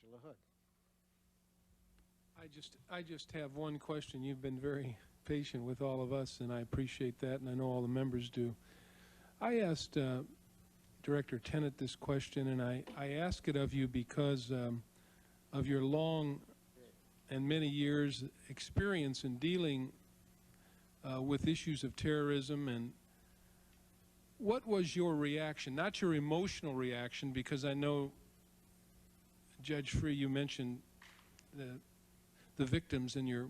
LaHood. I just have one question. You've been very patient with all of us, and I appreciate that, and I know all the members do. I asked Director Tennant this question, and I ask it of you because of your long and many years experience in dealing with issues of terrorism. And what was your reaction, not your emotional reaction, because I know, Judge Freeh, you mentioned the victims in your,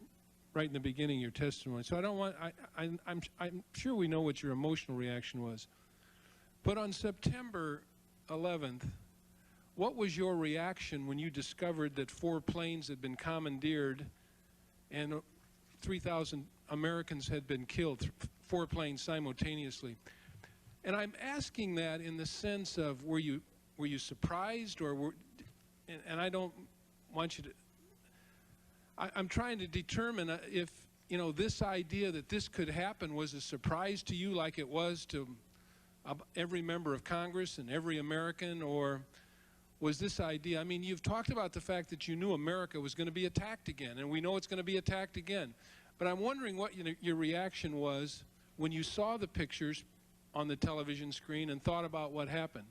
right in the beginning of your testimony. So I don't want, I'm sure we know what your emotional reaction was. But on September 11th, what was your reaction when you discovered that 4 planes had been commandeered and 3,000 Americans had been killed, 4 planes simultaneously? And I'm asking that in the sense of, were you surprised, or and I don't want you to, I'm trying to determine if, you know, this idea that this could happen was a surprise to you like it was to every member of Congress and every American, or was this idea, I mean, you've talked about the fact that you knew America was going to be attacked again, and we know it's going to be attacked again. But I'm wondering what your reaction was when you saw the pictures on the television screen and thought about what happened.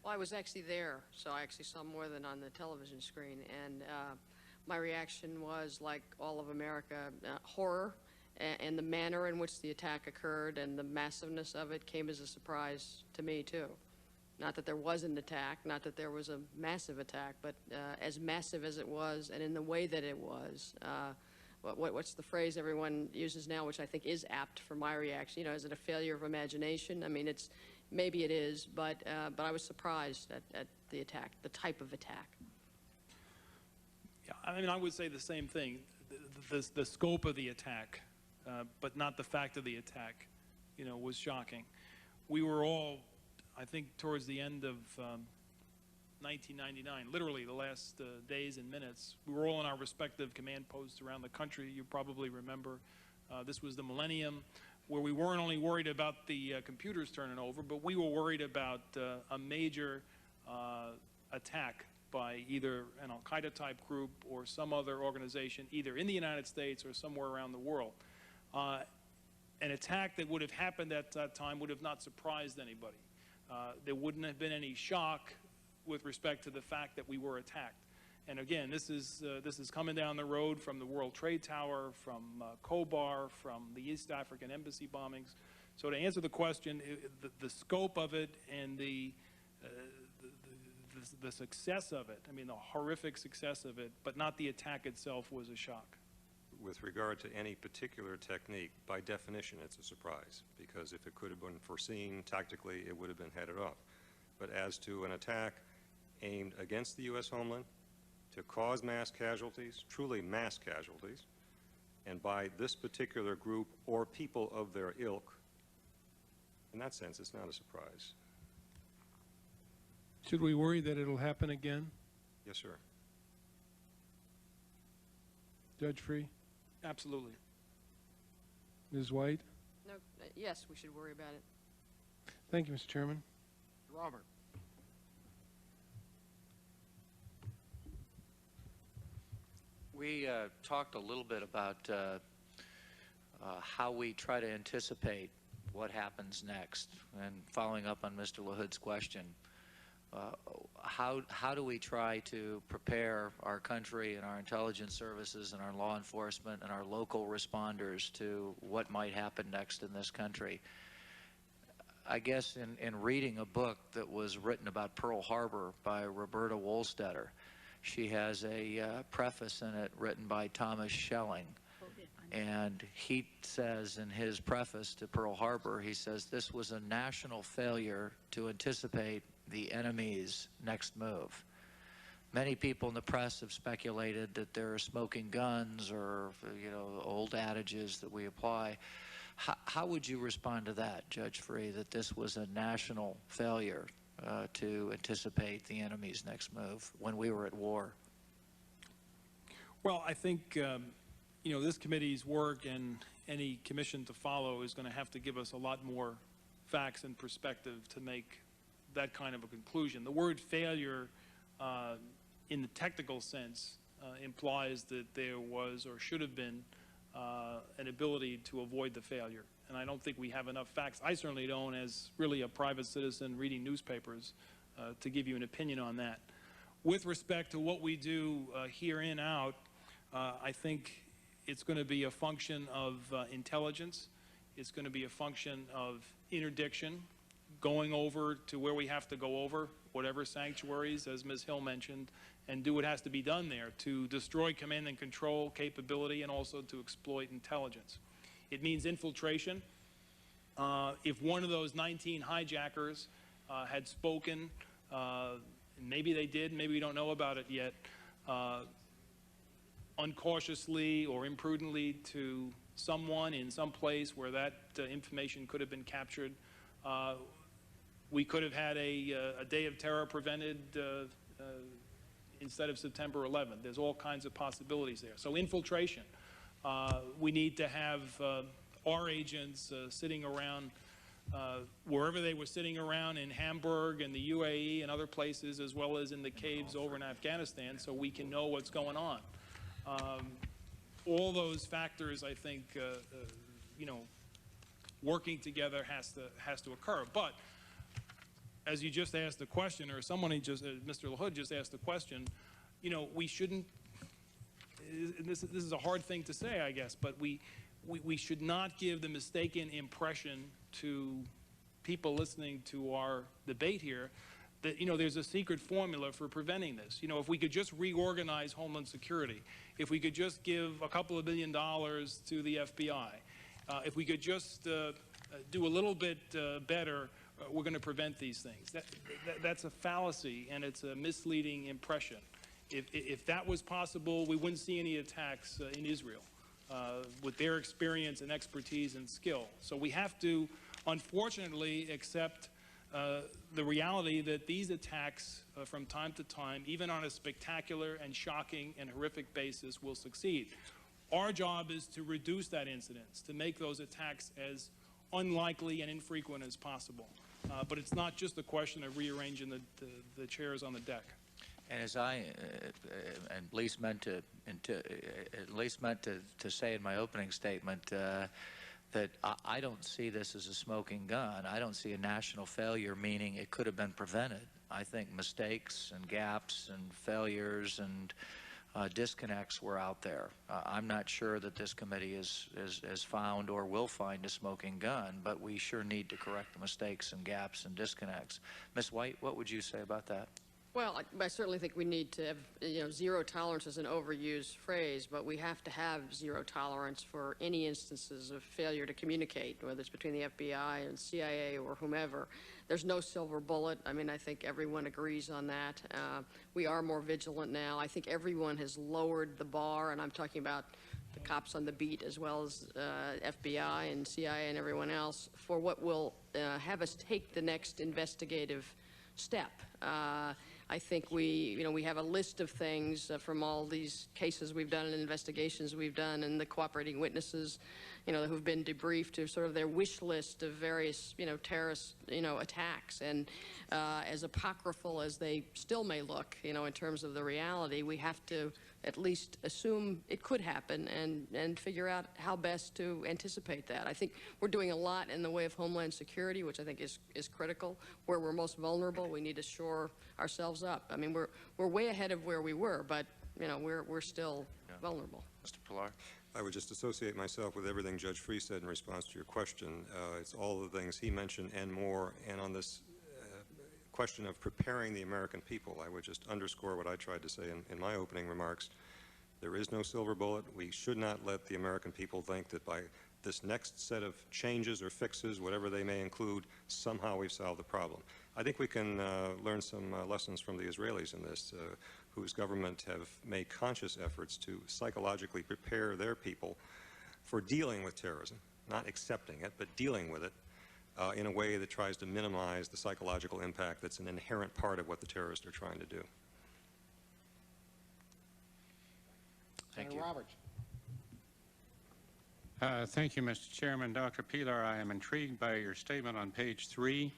Well, I was actually there, so I actually saw more than on the television screen. And my reaction was, like all of America, horror, and the manner in which the attack occurred and the massiveness of it came as a surprise to me, too. Not that there was an attack, not that there was a massive attack, but as massive as it was and in the way that it was. What's the phrase everyone uses now, which I think is apt for my reaction? You know, is it a failure of imagination? I mean, maybe it is, but I was surprised at the attack, the type of attack. Yeah, I mean, I would say the same thing. The scope of the attack, but not the fact of the attack, you know, was shocking. We were all, I think, towards the end of 1999, literally the last days and minutes, we were all in our respective command posts around the country. You probably remember this was the millennium where we weren't only worried about the computers turning over, but we were worried about a major attack by either an al-Qaeda type group or some other organization, either in the United States or somewhere around the world. An attack that would have happened at that time would have not surprised anybody. There wouldn't have been any shock with respect to the fact that we were attacked. And again, this is coming down the road from the World Trade Tower, from Khobar, from the East African embassy bombings. So to answer the question, the scope of it and the success of it, I mean the horrific success of it, but not the attack itself, was a shock. With regard to any particular technique, by definition it's a surprise, because if it could have been foreseen tactically, it would have been headed off. But as to an attack aimed against the U.S. homeland to cause mass casualties, truly mass casualties, and by this particular group or people of their ilk, in that sense, it's not a surprise. Should we worry that it'll happen again? Yes, sir. Judge Freeh? Absolutely. Ms. White? No, yes, we should worry about it. Thank you, Mr. Chairman. Robert. We talked a little bit about how we try to anticipate what happens next. And following up on Mr. LaHood's question, how do we try to prepare our country and our intelligence services and our law enforcement and our local responders to what might happen next in this country? I guess in reading a book that was written about Pearl Harbor by Roberta Wohlstetter, she has a preface in it written by Thomas Schelling. And he says in his preface to Pearl Harbor, he says, this was a national failure to anticipate the enemy's next move. Many people in the press have speculated that there are smoking guns or, you know, old adages that we apply. How would you respond to that, Judge Freeh, that this was a national failure to anticipate the enemy's next move when we were at war? Well, I think you know, this committee's work and any commission to follow is going to have to give us a lot more facts and perspective to make that kind of a conclusion. The word failure in the technical sense, implies that there was or should have been an ability to avoid the failure. And I don't think we have enough facts. I certainly don't, as really a private citizen reading newspapers, to give you an opinion on that. With respect to what we do here in out, I think it's going to be a function of intelligence. It's going to be a function of interdiction, going over to where we have to go over, whatever sanctuaries, as Ms. Hill mentioned, and do what has to be done there to destroy command and control capability and also to exploit intelligence. It means infiltration. If one of those 19 hijackers had spoken, maybe they did, maybe we don't know about it yet, uncautiously or imprudently to someone in some place where that information could have been captured, we could have had a day of terror prevented instead of September 11th. There's all kinds of possibilities there. So infiltration. We need to have our agents sitting around wherever they were sitting around in Hamburg and the UAE and other places, as well as in the caves over in Afghanistan, so we can know what's going on. All those factors, I think, you know, working together has to occur. But as you just asked the question, or someone just, Mr. LaHood just asked the question, you know, we shouldn't. This is a hard thing to say, I guess, but we should not give the mistaken impression to people listening to our debate here that, you know, there's a secret formula for preventing this. You know, if we could just reorganize Homeland Security, if we could just give a couple of $1 billion to the FBI, if we could just do a little bit better, we're going to prevent these things. That's a fallacy, and it's a misleading impression. If that was possible, we wouldn't see any attacks in Israel with their experience and expertise and skill. So we have to, unfortunately, accept the reality that these attacks from time to time, even on a spectacular and shocking and horrific basis, will succeed. Our job is to reduce that incidence, to make those attacks as unlikely and infrequent as possible. But it's not just a question of rearranging the chairs on the deck. And as I at least meant to say in my opening statement, that I don't see this as a smoking gun. I don't see a national failure meaning it could have been prevented. I think mistakes and gaps and failures and disconnects were out there. I'm not sure that this committee has found or will find a smoking gun, but we sure need to correct the mistakes and gaps and disconnects. Ms. White, what would you say about that? Well, I certainly think we need to have, you know, zero tolerance is an overused phrase, but we have to have zero tolerance for any instances of failure to communicate, whether it's between the FBI and CIA or whomever. There's no silver bullet. I mean, I think everyone agrees on that. We are more vigilant now. I think everyone has lowered the bar, and I'm talking about the cops on the beat as well as FBI and CIA and everyone else, for what will have us take the next investigative step. I think we have a list of things from all these cases we've done and investigations we've done and the cooperating witnesses, you know, who've been debriefed to sort of their wish list of various, you know, terrorist, you know, attacks. And as apocryphal as they still may look, you know, in terms of the reality, we have to at least assume it could happen and figure out how best to anticipate that. I think we're doing a lot in the way of Homeland Security, which I think is critical. Where we're most vulnerable, we need to shore ourselves up. I mean, we're way ahead of where we were, but, you know, we're still vulnerable. Mr. Pilar? I would just associate myself with everything Judge Freeh said in response to your question. It's all the things he mentioned and more. And on this question of preparing the American people, I would just underscore what I tried to say in my opening remarks. There is no silver bullet. We should not let the American people think that by this next set of changes or fixes, whatever they may include, somehow we've solved the problem. I think we can learn some lessons from the Israelis in this, whose government have made conscious efforts to psychologically prepare their people for dealing with terrorism, not accepting it, but dealing with it in a way that tries to minimize the psychological impact that's an inherent part of what the terrorists are trying to do. Thank you. Roberts. Thank you, Mr. Chairman. Dr. Pilar, I am intrigued by your statement on page 3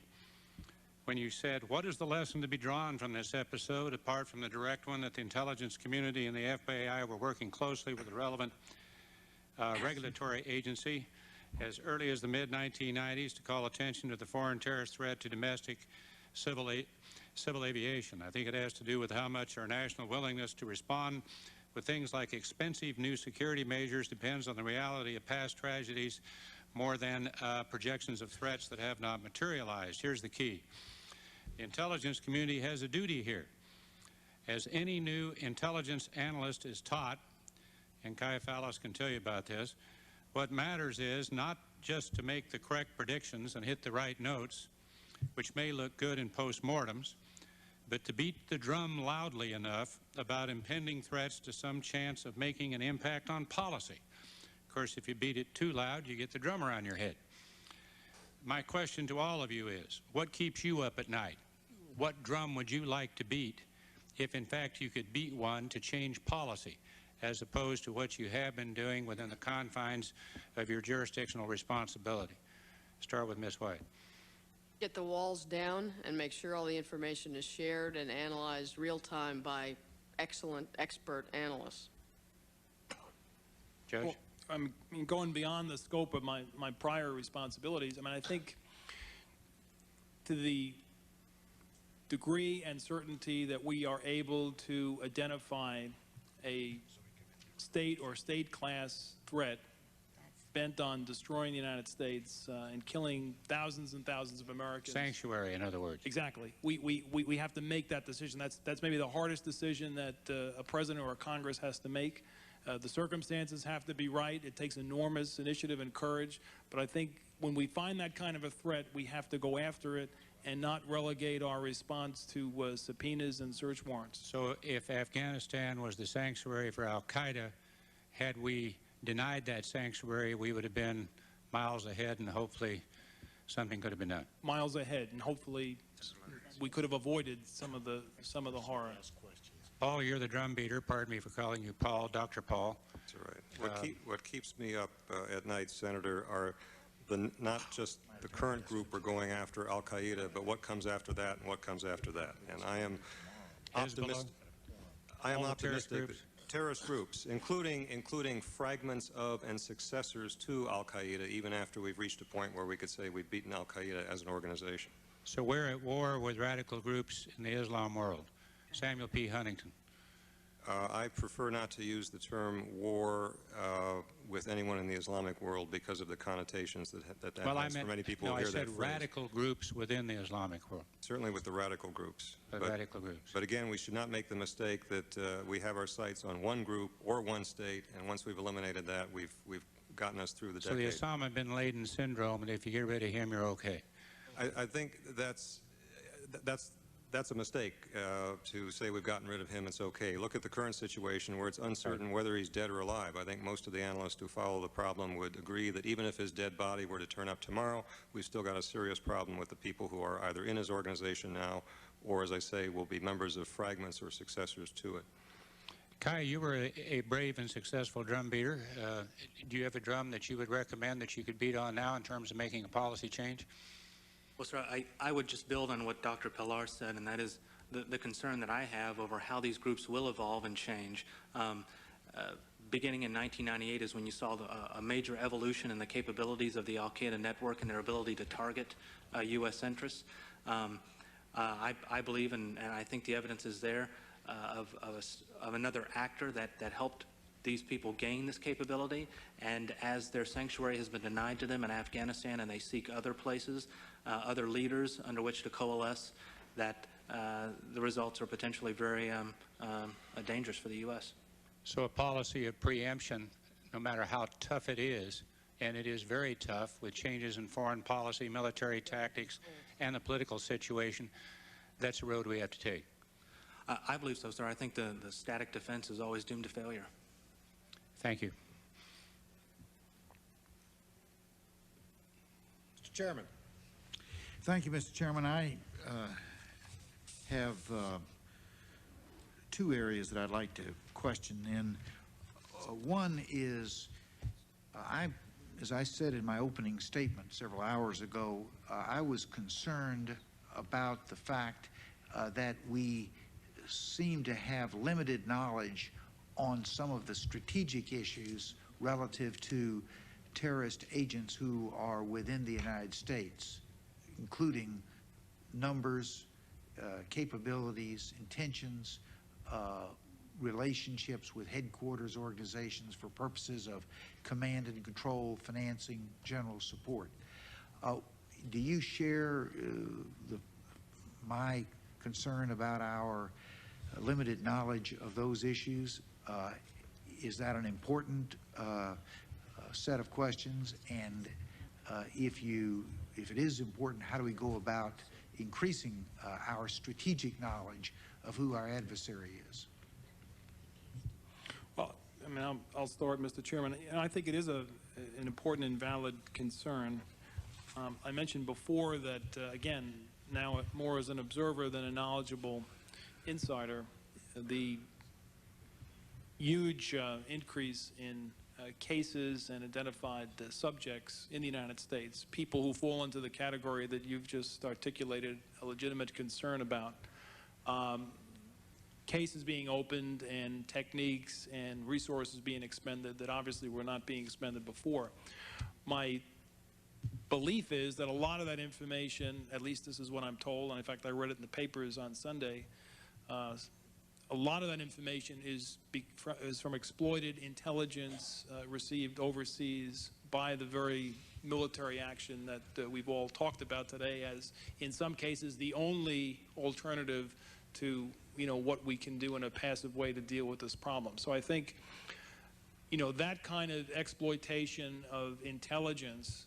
when you said, what is the lesson to be drawn from this episode, apart from the direct one that the intelligence community and the FBI were working closely with the relevant regulatory agency as early as the mid-1990s to call attention to the foreign terrorist threat to domestic civil aviation. I think it has to do with how much our national willingness to respond with things like expensive new security measures depends on the reality of past tragedies more than projections of threats that have not materialized. Here's the key. The intelligence community has a duty here. As any new intelligence analyst is taught, and Kai Fallis can tell you about this, what matters is not just to make the correct predictions and hit the right notes, which may look good in postmortems, but to beat the drum loudly enough about impending threats to some chance of making an impact on policy. Of course, if you beat it too loud, you get the drum around your head. My question to all of you is, what keeps you up at night? What drum would you like to beat if, in fact, you could beat one to change policy, as opposed to what you have been doing within the confines of your jurisdictional responsibility? Start with Ms. White. Get the walls down and make sure all the information is shared and analyzed real time by excellent expert analysts. Judge? Well, I mean, going beyond the scope of my prior responsibilities, I mean, I think to the degree and certainty that we are able to identify a state or state class threat bent on destroying the United States and killing thousands and thousands of Americans. Sanctuary, in other words. Exactly. We have to make that decision. That's maybe the hardest decision that a president or a Congress has to make. The circumstances have to be right. It takes enormous initiative and courage. But I think when we find that kind of a threat, we have to go after it and not relegate our response to subpoenas and search warrants. So if Afghanistan was the sanctuary for al-Qaeda, had we denied that sanctuary, we would have been miles ahead, and hopefully something could have been done. Miles ahead, and hopefully we could have avoided some of the horror. Paul, you're the drum beater. Pardon me for calling you Paul, Dr. Paul. That's all right. What keeps me up at night, Senator, are not just the current group we're going after, al-Qaeda, but what comes after that and what comes after that. And I am optimistic. Terrorist groups, including fragments of and successors to al-Qaeda, even after we've reached a point where we could say we've beaten al-Qaeda as an organization. So we're at war with radical groups in the Islam world. Samuel P. Huntington. I prefer not to use the term war with anyone in the Islamic world because of the connotations that has for many people who hear that phrase. I said radical groups within the Islamic world. Certainly with the radical groups. Radical groups. But again, we should not make the mistake that we have our sights on one group or one state, and once we've eliminated that, we've gotten us through the decade. So the Osama bin Laden syndrome, and if you get rid of him, you're okay. I think that's a mistake to say we've gotten rid of him, it's okay. Look at the current situation where it's uncertain whether he's dead or alive. I think most of the analysts who follow the problem would agree that even if his dead body were to turn up tomorrow, we've still got a serious problem with the people who are either in his organization now or, as I say, will be members of fragments or successors to it. Kai, you were a brave and successful drum beater. Do you have a drum that you would recommend that you could beat on now in terms of making a policy change? Well, sir, I would just build on what Dr. Pillar said, and that is the concern that I have over how these groups will evolve and change. Beginning in 1998 is when you saw a major evolution in the capabilities of the al-Qaeda network and their ability to target U.S. interests. I believe, and I think the evidence is there, of another actor that helped these people gain this capability, and as their sanctuary has been denied to them in Afghanistan and they seek other places, other leaders under which to coalesce, that the results are potentially very dangerous for the U.S. So a policy of preemption, no matter how tough it is, and it is very tough with changes in foreign policy, military tactics, and the political situation, that's a road we have to take. I believe so, sir. I think the static defense is always doomed to failure. Thank you. Mr. Chairman. Thank you, Mr. Chairman. I have two areas that I'd like to question in. One is, as I said in my opening statement several hours ago, I was concerned about the fact that we seem to have limited knowledge on some of the strategic issues relative to terrorist agents who are within the United States, including numbers, capabilities, intentions, relationships with headquarters organizations for purposes of command and control, financing, general support. Do you share my concern about our limited knowledge of those issues? Is that an important set of questions? And if it is important, how do we go about increasing our strategic knowledge of who our adversary is? Well, I mean, I'll start, Mr. Chairman. And I think it is an important and valid concern. I mentioned before that, again, now more as an observer than a knowledgeable insider, the huge increase in cases and identified subjects in the United States, people who fall into the category that you've just articulated a legitimate concern about, cases being opened and techniques and resources being expended that obviously were not being expended before. My belief is that a lot of that information, at least this is what I'm told, and in fact I read it in the papers on Sunday, a lot of that information is from exploited intelligence received overseas by the very military action that we've all talked about today as, in some cases, the only alternative to, what we can do in a passive way to deal with this problem. So I think, that kind of exploitation of intelligence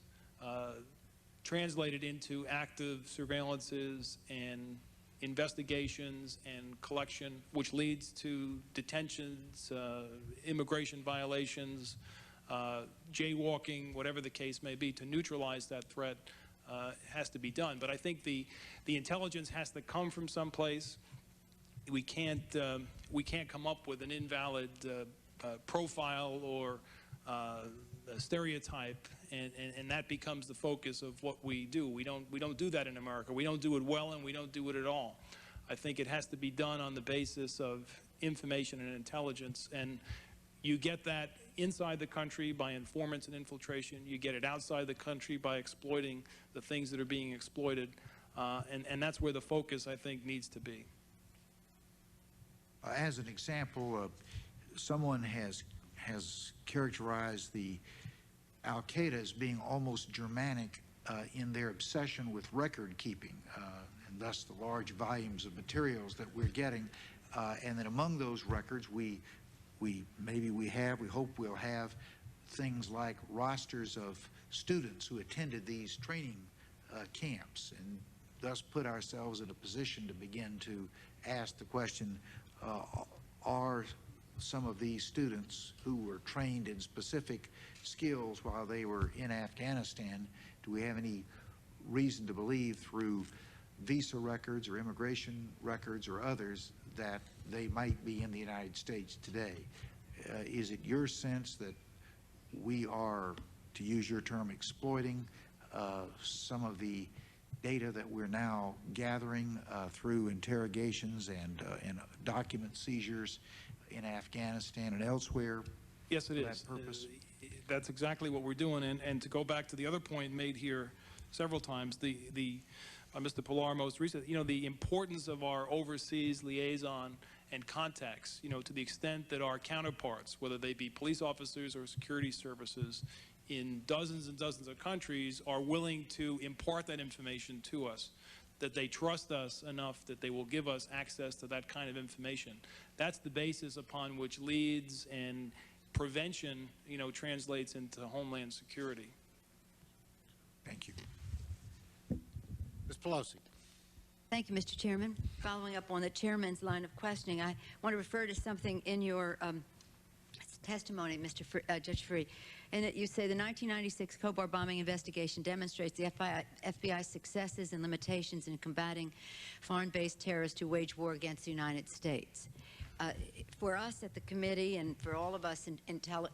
translated into active surveillances and investigations and collection, which leads to detentions, immigration violations, jaywalking, whatever the case may be, to neutralize that threat has to be done. But I think the intelligence has to come from someplace. We can't come up with an invalid profile or a stereotype, and that becomes the focus of what we do. We don't do that in America. We don't do it well, and we don't do it at all. I think it has to be done on the basis of information and intelligence, and you get that inside the country by informants and infiltration. You get it outside the country by exploiting the things that are being exploited, and that's where the focus, I think, needs to be. As an example, someone has characterized the Al-Qaeda as being almost Germanic in their obsession with record keeping, and thus the large volumes of materials that we're getting. And that among those records, we hope we'll have things like rosters of students who attended these training camps, and thus put ourselves in a position to begin to ask the question, are some of these students who were trained in specific skills while they were in Afghanistan, do we have any reason to believe through visa records or immigration records or others that they might be in the United States today? Is it your sense that we are, to use your term, exploiting some of the data that we're now gathering through interrogations and document seizures in Afghanistan and elsewhere? Yes, it is. For that purpose? That's exactly what we're doing. And to go back to the other point made here several times, Mr. Pilar most recently, the importance of our overseas liaison and contacts, to the extent that our counterparts, whether they be police officers or security services in dozens and dozens of countries, are willing to impart that information to us, that they trust us enough that they will give us access to that kind of information. That's the basis upon which leads and prevention, translates into homeland security. Thank you. Ms. Pelosi. Thank you, Mr. Chairman. Following up on the chairman's line of questioning, I want to refer to something in your testimony, Judge Freeh, in that you say the 1996 Khobar bombing investigation demonstrates the FBI's successes and limitations in combating foreign-based terrorists who wage war against the United States. For us at the committee and for all of us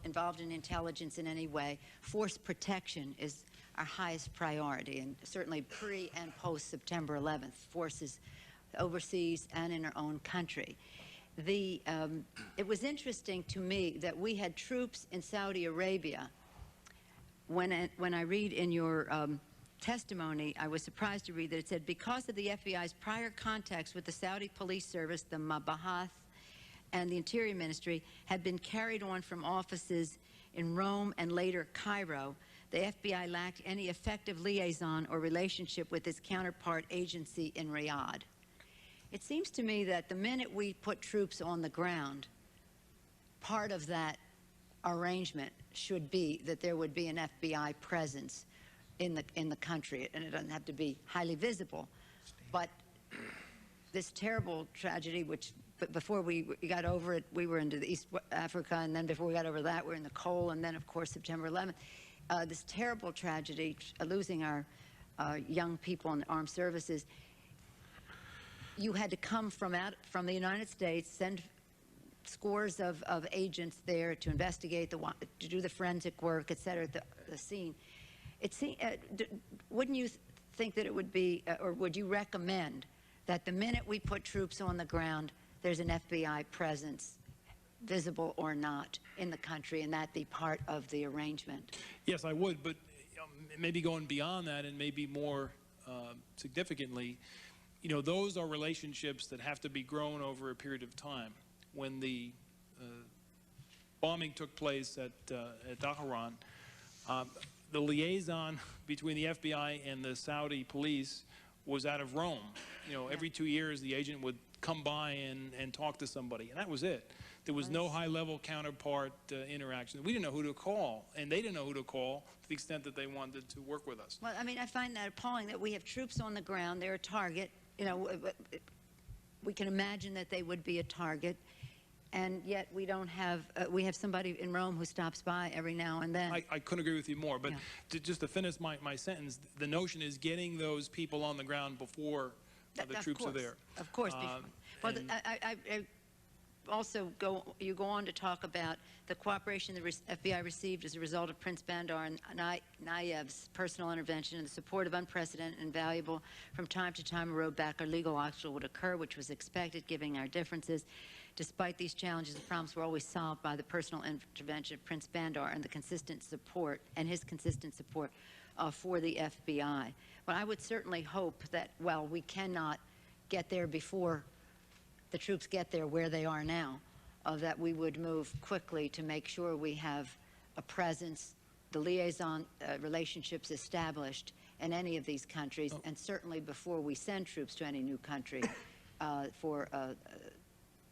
involved in intelligence in any way, force protection is our highest priority, and certainly pre and post September 11th, forces overseas and in our own country. It was interesting to me that we had troops in Saudi Arabia. When I read in your testimony, I was surprised to read that it said, because of the FBI's prior contacts with the Saudi police service, the Mabahath, and the Interior Ministry had been carried on from offices in Rome and later Cairo, the FBI lacked any effective liaison or relationship with its counterpart agency in Riyadh. It seems to me that the minute we put troops on the ground, part of that arrangement should be that there would be an FBI presence in the country, and it doesn't have to be highly visible. But this terrible tragedy, which before we got over it, we were into the East Africa, and then before we got over that, we're in the coal, and then, of course, September 11th. This terrible tragedy, losing our young people in the armed services, you had to come from the United States, send scores of agents there to investigate, to do the forensic work, et cetera, at the scene. Wouldn't you think that it would be, or would you recommend that the minute we put troops on the ground, there's an FBI presence, visible or not, in the country, and that be part of the arrangement? Yes, I would, but maybe going beyond that and maybe more significantly, those are relationships that have to be grown over a period of time. When the bombing took place at Dhahran, the liaison between the FBI and the Saudi police was out of Rome. Every 2 years the agent would come by and talk to somebody, and that was it. There was no high-level counterpart interaction. We didn't know who to call, and they didn't know who to call to the extent that they wanted to work with us. Well, I mean, I find that appalling that we have troops on the ground. They're a target. We can imagine that they would be a target, and yet we don't have, we have somebody in Rome who stops by every now and then. I couldn't agree with you more, but Yeah. just to finish my sentence, the notion is getting those people on the ground before the troops are there. Of course. Well, I also you go on to talk about the cooperation the FBI received as a result of Prince Bandar and Nayev's personal intervention and the support of unprecedented and valuable. From time to time, a road back or legal obstacle would occur, which was expected, given our differences. Despite these challenges, the problems were always solved by the personal intervention of Prince Bandar and the consistent support, for the FBI. But I would certainly hope that, while we cannot get there before the troops get there where they are now, that we would move quickly to make sure we have a presence, the liaison relationships established in any of these countries, and certainly before we send troops to any new country for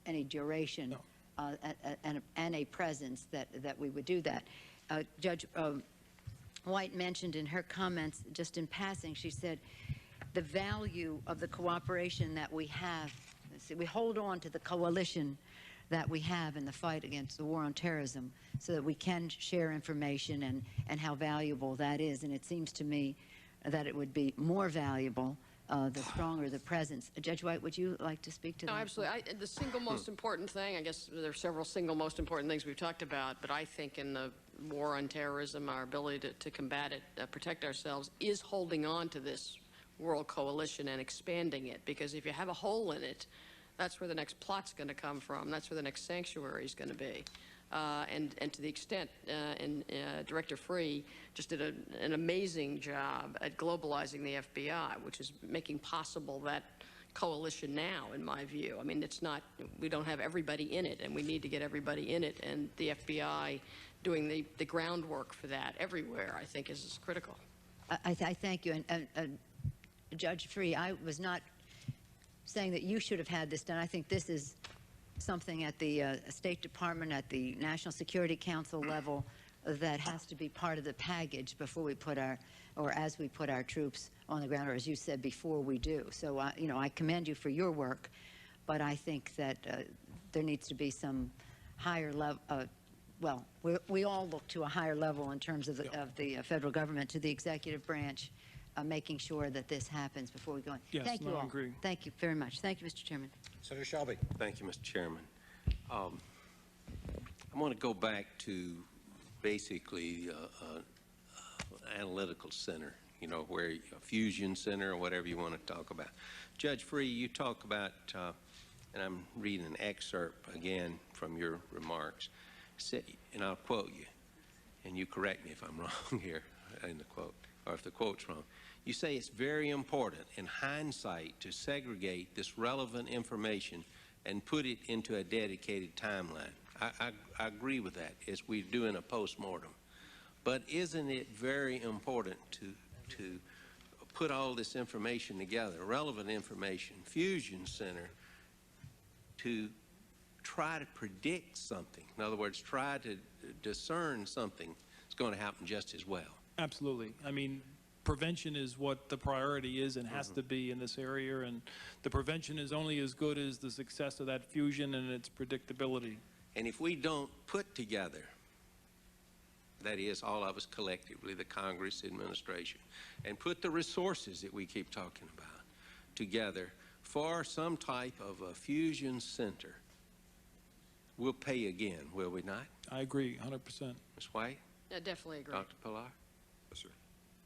any duration, and a presence that we would do that. Judge White mentioned in her comments, just in passing, she said the value of the cooperation that we have. We hold on to the coalition that we have in the fight against the war on terrorism so that we can share information and how valuable that is. And it seems to me that it would be more valuable the stronger the presence. Judge White, would you like to speak to that? No, absolutely. The single most important thing, I guess there are several single most important things we've talked about, but I think in the war on terrorism, our ability to combat it, protect ourselves, is holding on to this world coalition and expanding it. Because if you have a hole in it, that's where the next plot's going to come from. That's where the next sanctuary is going to be. And to the extent, Director Freeh just did an amazing job at globalizing the FBI, which is making possible that coalition now, in my view. I mean, it's not, we don't have everybody in it, and we need to get everybody in it, and the FBI doing the groundwork for that everywhere, I think, is critical. I thank you. And Judge Freeh, I was not saying that you should have had this done. I think this is something at the State Department, at the National Security Council level, that has to be part of the package before we put our, or as we put our troops on the ground, or as you said, before we do. So, I commend you for your work, but I think that there needs to be some higher level, well, we all look to a higher level in terms of the federal government, to the executive branch, making sure that this happens before we go in. Yes, Thank you all. I agree. Thank you very much. Thank you, Mr. Chairman. Senator Shelby. Thank you, Mr. Chairman. I want to go back to basically analytical center, you know, where a fusion center or whatever you want to talk about. Judge Freeh, you talk about, and I'm reading an excerpt again from your remarks, and I'll quote you, and you correct me if I'm wrong here in the quote, or if the quote's wrong. You say it's very important in hindsight to segregate this relevant information and put it into a dedicated timeline. I agree with that as we're doing a postmortem. But isn't it very important to put all this information together, relevant information, fusion center, to try to predict something? In other words, try to discern something that's going to happen just as well. Absolutely. I mean, prevention is what the priority is and has to be in this area, and the prevention is only as good as the success of that fusion and its predictability. And if we don't put together, that is, all of us collectively, the Congress, the administration, and put the resources that we keep talking about together for some type of a fusion center, we'll pay again, will we not? I agree, 100%. Ms. White? I definitely agree. Dr. Pillar? Yes, sir.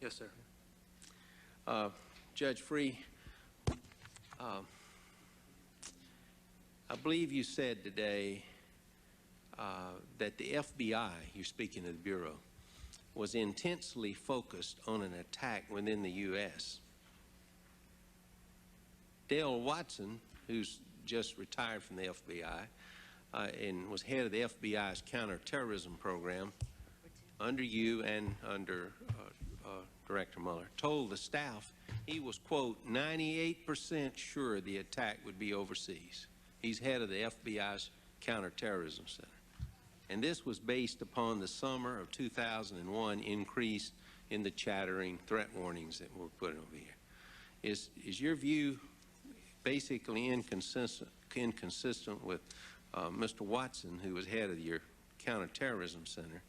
Yes, sir. Judge Freeh, I believe you said today that the FBI, you're speaking of the Bureau, was intensely focused on an attack within the U.S. Dale Watson, who's just retired from the FBI and was head of the FBI's counterterrorism program under you and under Director Mueller, told the staff he was, quote, 98% sure the attack would be overseas. He's head of the FBI's counterterrorism center. And this was based upon the summer of 2001 increase in the chattering threat warnings that we're putting over here. Is your view basically inconsistent with Mr. Watson, who was head of your counterterrorism center?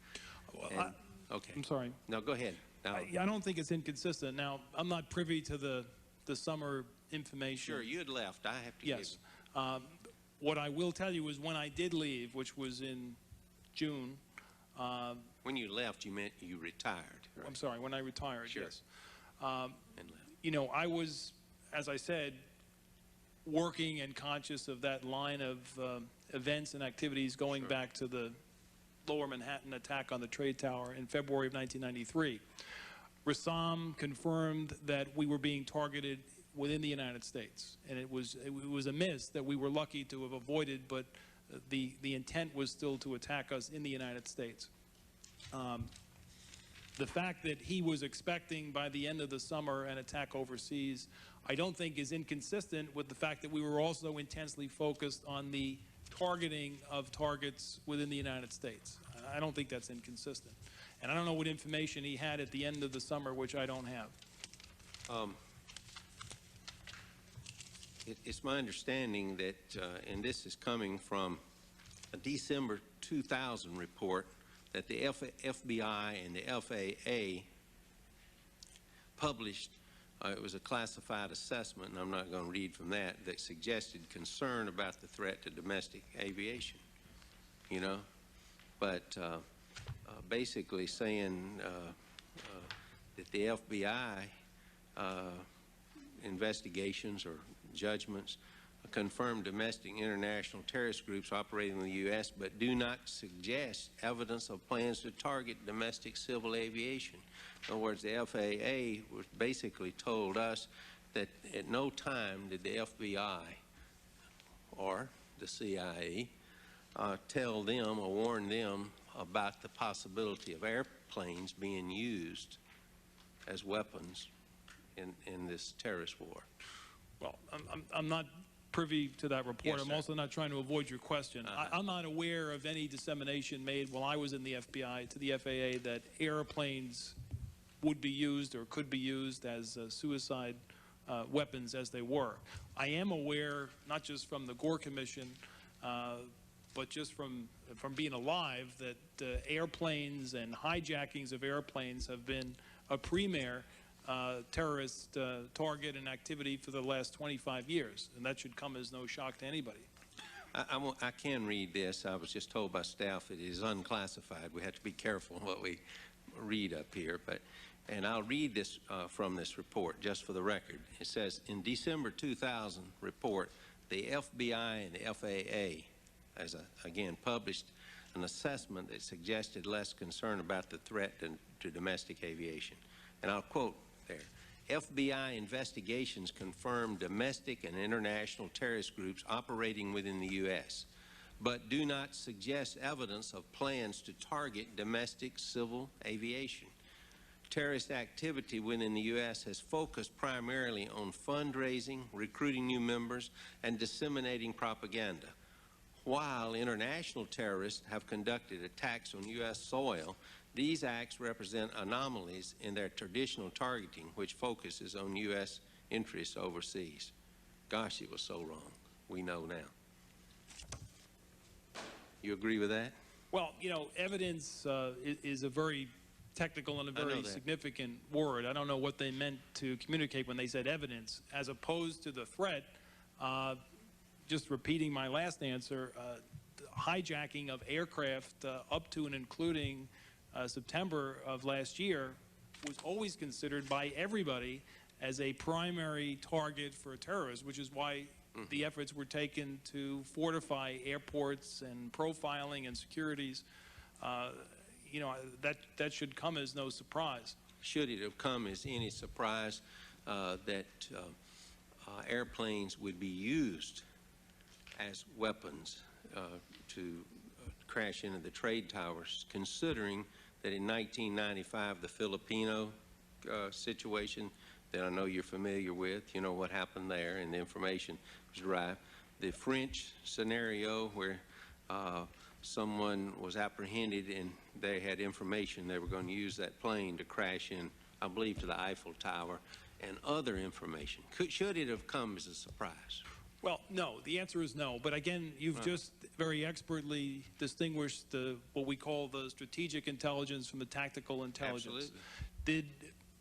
Well, okay. I'm sorry. No, go ahead. Now, I don't think it's inconsistent. Now, I'm not privy to the summer information. sure, you had left. I have to Yes. What I will tell you is when I did leave, which was in June. When you left, you meant you retired, right? I'm sorry, when I retired, Sure. yes. And left. You know, I was, as I said, working and conscious of that line of events and activities going Sure. back to the Lower Manhattan attack on the Trade Tower in February of 1993. Rassam confirmed that we were being targeted within the United States, and it was a miss that we were lucky to have avoided, but the intent was still to attack us in the United States. The fact that he was expecting by the end of the summer an attack overseas, I don't think is inconsistent with the fact that we were also intensely focused on the targeting of targets within the United States. I don't think that's inconsistent. And I don't know what information he had at the end of the summer, which I don't have. It's my understanding that, and this is coming from a December 2000 report, that the FBI and the FAA published. It was a classified assessment, and I'm not going to read from that suggested concern about the threat to domestic aviation, you know, but basically saying that the FBI investigations or judgments confirm domestic and international terrorist groups operating in the U.S., but do not suggest evidence of plans to target domestic civil aviation. In other words, the FAA was basically told us that at no time did the FBI or the CIA tell them or warn them about the possibility of airplanes being used as weapons in this terrorist war. Well, I'm not privy to that report. Yes, I'm sir. also not trying to avoid your question. I'm not aware of any dissemination made while I was in the FBI to the FAA that airplanes would be used or could be used as suicide weapons as they were. I am aware, not just from the Gore Commission, but just from being alive, that airplanes and hijackings of airplanes have been a premier terrorist target and activity for the last 25 years, and that should come as no shock to anybody. I can read this. I was just told by staff it is unclassified. We have to be careful what we read up here, but And I'll read this from this report, just for the record. It says, in December 2000 report, the FBI and the FAA, again, published an assessment that suggested less concern about the threat to domestic aviation. And I'll quote there, FBI investigations confirm domestic and international terrorist groups operating within the U.S., but do not suggest evidence of plans to target domestic civil aviation. Terrorist activity within the U.S. has focused primarily on fundraising, recruiting new members, and disseminating propaganda. While international terrorists have conducted attacks on U.S. soil, these acts represent anomalies in their traditional targeting, which focuses on U.S. interests overseas. Gosh, it was so wrong. We know now. You agree with that? Well, you know, evidence is a very technical and a very significant word. I don't know what they meant to communicate when they said evidence, as opposed to the threat. Just repeating my last answer, hijacking of aircraft up to and including September of last year was always considered by everybody as a primary target for terrorists, which is why the efforts were taken to fortify airports and profiling and securities. You know, that should come as no surprise. Should it have come as any surprise that airplanes would be used as weapons to crash into the trade towers, considering that in 1995, the Filipino situation that I know you're familiar with, you know what happened there, and the information was derived. The French scenario where someone was apprehended and they had information they were going to use that plane to crash in, I believe, to the Eiffel Tower, and other information. Should it have come as a surprise? Well, no. The answer is no. But again, you've just very expertly distinguished what we call the strategic intelligence from the tactical intelligence. Absolutely. Did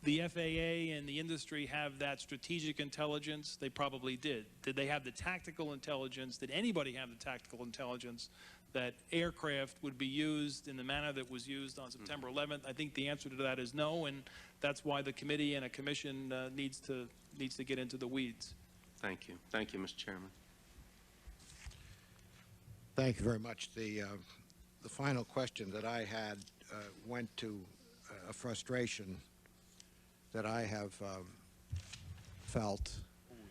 the FAA and the industry have that strategic intelligence? They probably did. Did they have the tactical intelligence? Did anybody have the tactical intelligence that aircraft would be used in the manner that was used on September 11th? I think the answer to that is no, and that's why the committee and a commission needs to get into the weeds. Thank you. Thank you, Mr. Chairman. Thank you very much. The final question that I had went to a frustration that I have felt,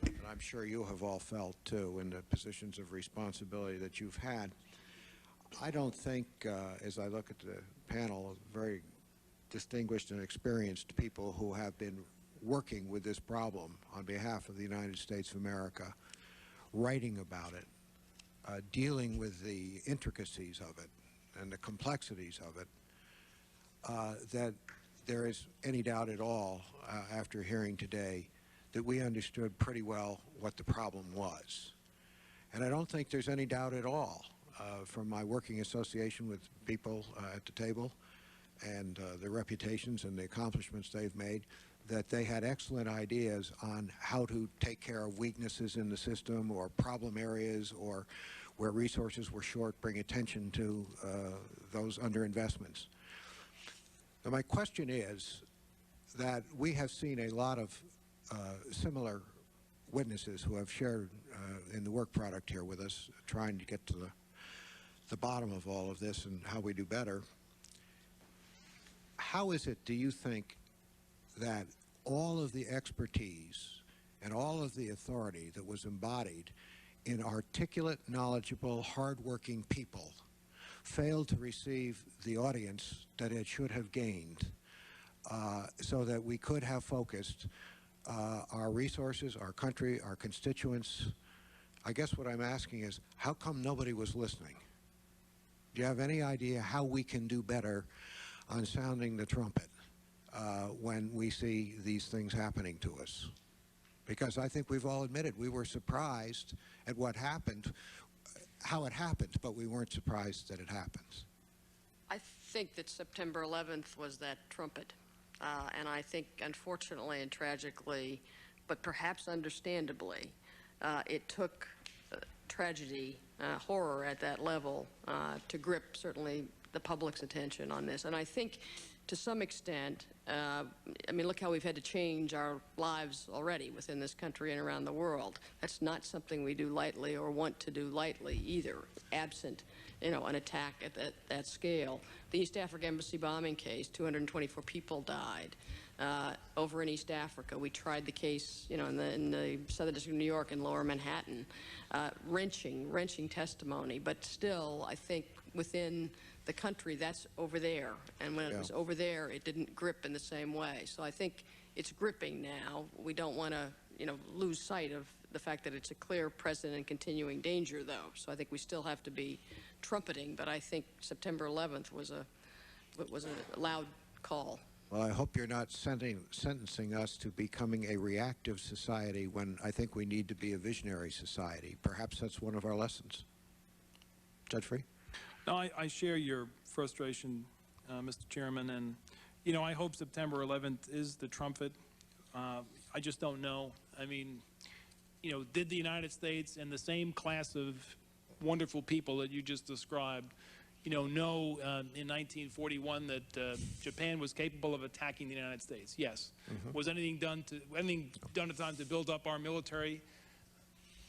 and I'm sure you have all felt too, in the positions of responsibility that you've had. I don't think, as I look at the panel of very distinguished and experienced people who have been working with this problem on behalf of the United States of America, writing about it, dealing with the intricacies of it and the complexities of it, that there is any doubt at all, after hearing today, that we understood pretty well what the problem was. And I don't think there's any doubt at all, from my working association with people at the table and the reputations and the accomplishments they've made, that they had excellent ideas on how to take care of weaknesses in the system or problem areas or where resources were short, bring attention to those underinvestments. Now, my question is that we have seen a lot of similar witnesses who have shared in the work product here with us, trying to get to the bottom of all of this and how we do better. How is it, do you think, that all of the expertise and all of the authority that was embodied in articulate, knowledgeable, hardworking people failed to receive the audience that it should have gained, so that we could have focused our resources, our country, our constituents? I guess what I'm asking is, how come nobody was listening? Do you have any idea how we can do better on sounding the trumpet when we see these things happening to us? Because I think we've all admitted we were surprised at what happened, how it happened, but we weren't surprised that it happened. I think that September 11th was that trumpet. And I think, unfortunately and tragically, but perhaps understandably, it took tragedy, horror at that level to grip certainly the public's attention on this. And I think to some extent, I mean, look how we've had to change our lives already within this country and around the world. That's not something we do lightly or want to do lightly either, absent, you know, an attack at that scale. The East Africa Embassy bombing case, 224 people died. Over in East Africa, we tried the case, you know, in the Southern District of New York in Lower Manhattan. Wrenching testimony, but still, I think within the country, that's over there. And when it was over there, it didn't grip in the same way. So I think it's gripping now. We don't want to, you know, lose sight of the fact that it's a clear present and continuing danger, though. So I think we still have to be trumpeting. But I think September 11th was a loud call. Well, I hope you're not sentencing us to becoming a reactive society when I think we need to be a visionary society. Perhaps that's one of our lessons. Judge Freeh? No, I share your frustration, Mr. Chairman, and, you know, I hope September 11th is the trumpet. I just don't know. I mean, you know, did the United States and the same class of wonderful people that you just described, you know in 1941 that Japan was capable of attacking the United States? Yes. Was anything done at time to build up our military?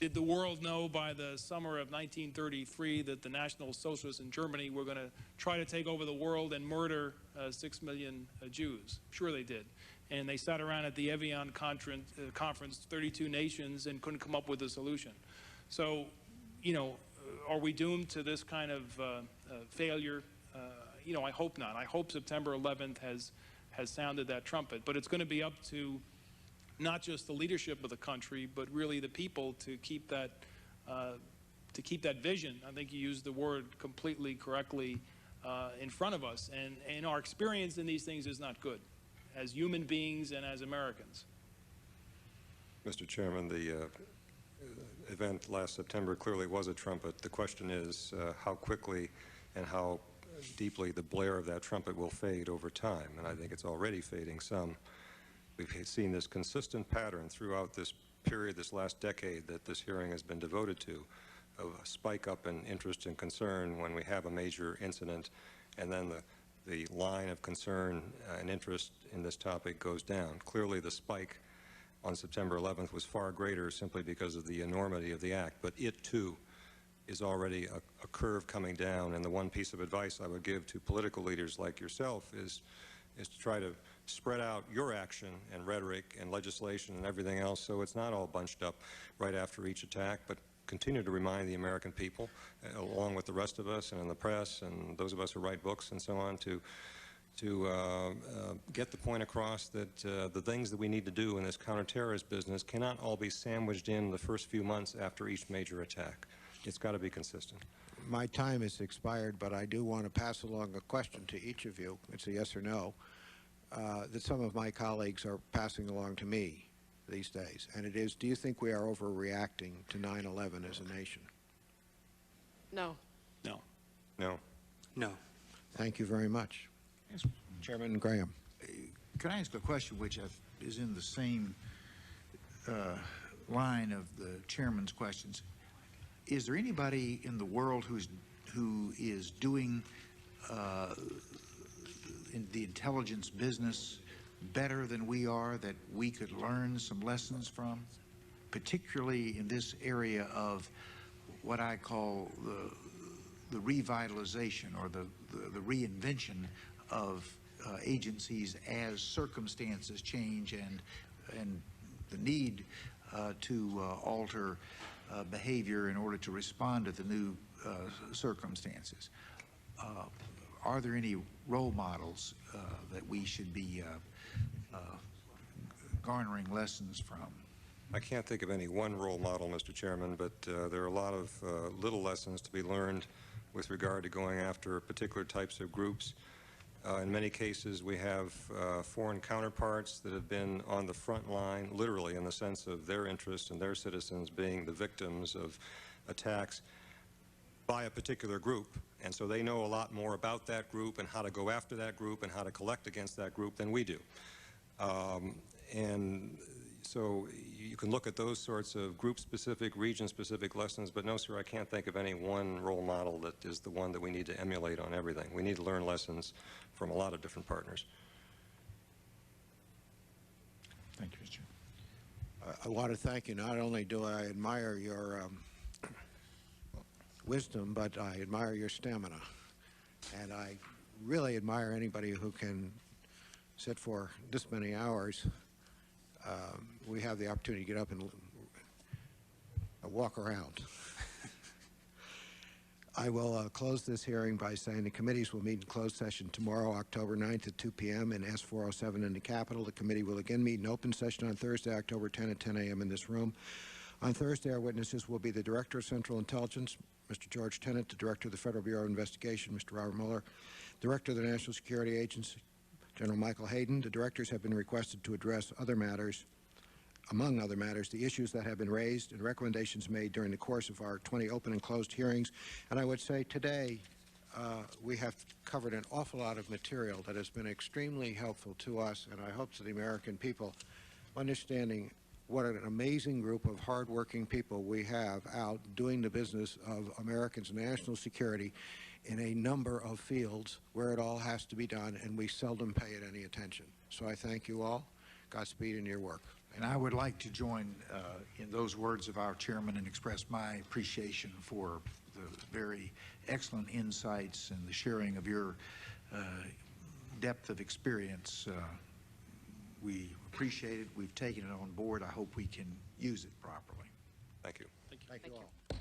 Did the world know by the summer of 1933 that the National Socialists in Germany were going to try to take over the world and murder 6 million Jews? Sure they did. And they sat around at the Evian conference, 32 nations, and couldn't come up with a solution. So, you know, are we doomed to this kind of failure? You know, I hope not. I hope September 11th has sounded that trumpet. But it's going to be up to not just the leadership of the country, but really the people to keep that vision. I think you used the word completely correctly in front of us. And our experience in these things is not good, as human beings and as Americans. Mr. Chairman, the event last September clearly was a trumpet. The question is how quickly and how deeply the blare of that trumpet will fade over time, and I think it's already fading some. We've seen this consistent pattern throughout this period, this last decade that this hearing has been devoted to, of a spike up in interest and concern when we have a major incident, and then the line of concern and interest in this topic goes down. Clearly the spike on September 11th was far greater simply because of the enormity of the act, but it too is already a curve coming down, and the one piece of advice I would give to political leaders like yourself is to try to spread out your action and rhetoric and legislation and everything else so it's not all bunched up right after each attack, but continue to remind the American people, along with the rest of us and in the press and those of us who write books and so on, to get the point across that the things that we need to do in this counterterrorist business cannot all be sandwiched in the first few months after each major attack. It's got to be consistent. My time has expired, but I do want to pass along a question to each of you. It's a yes or no. That some of my colleagues are passing along to me these days, and it is, do you think we are overreacting to 9/11 as a nation? No. No. No. No. Thank you very much. Yes. Chairman Graham. Can I ask a question which is in the same line of the chairman's questions? Is there anybody in the world who is doing in the intelligence business better than we are that we could learn some lessons from, particularly in this area of what I call the revitalization or the reinvention of agencies as circumstances change and the need to alter behavior in order to respond to the new circumstances? Are there any role models that we should be garnering lessons from? I can't think of any one role model, Mr. Chairman, but there are a lot of little lessons to be learned with regard to going after particular types of groups. In many cases, we have foreign counterparts that have been on the front line, literally in the sense of their interests and their citizens being the victims of attacks by a particular group. And so they know a lot more about that group and how to go after that group and how to collect against that group than we do. And so you can look at those sorts of group-specific, region-specific lessons, but no, sir, I can't think of any one role model that is the one that we need to emulate on everything. We need to learn lessons from a lot of different partners. Thank you, Mr. Chairman. I want to thank you. Not only do I admire your wisdom, but I admire your stamina. And I really admire anybody who can sit for this many hours. We have the opportunity to get up and walk around. I will close this hearing by saying the committees will meet in closed session tomorrow, October 9th at 2 p.m. in S407 in the Capitol. The committee will again meet in open session on Thursday, October 10 at 10 a.m. in this room. On Thursday, our witnesses will be the Director of Central Intelligence, Mr. George Tenet, the Director of the Federal Bureau of Investigation, Mr. Robert Mueller, Director of the National Security Agency, General Michael Hayden. The directors have been requested to address other matters, among other matters, the issues that have been raised and recommendations made during the course of our 20 open and closed hearings. And I would say today we have covered an awful lot of material that has been extremely helpful to us, and I hope to the American people, understanding what an amazing group of hardworking people we have out doing the business of Americans' national security in a number of fields where it all has to be done, and we seldom pay it any attention. So I thank you all. Godspeed in your work. And I would like to join in those words of our chairman and express my appreciation for the very excellent insights and the sharing of your depth of experience. We appreciate it. We've taken it on board. I hope we can use it properly. Thank you. Thank you all.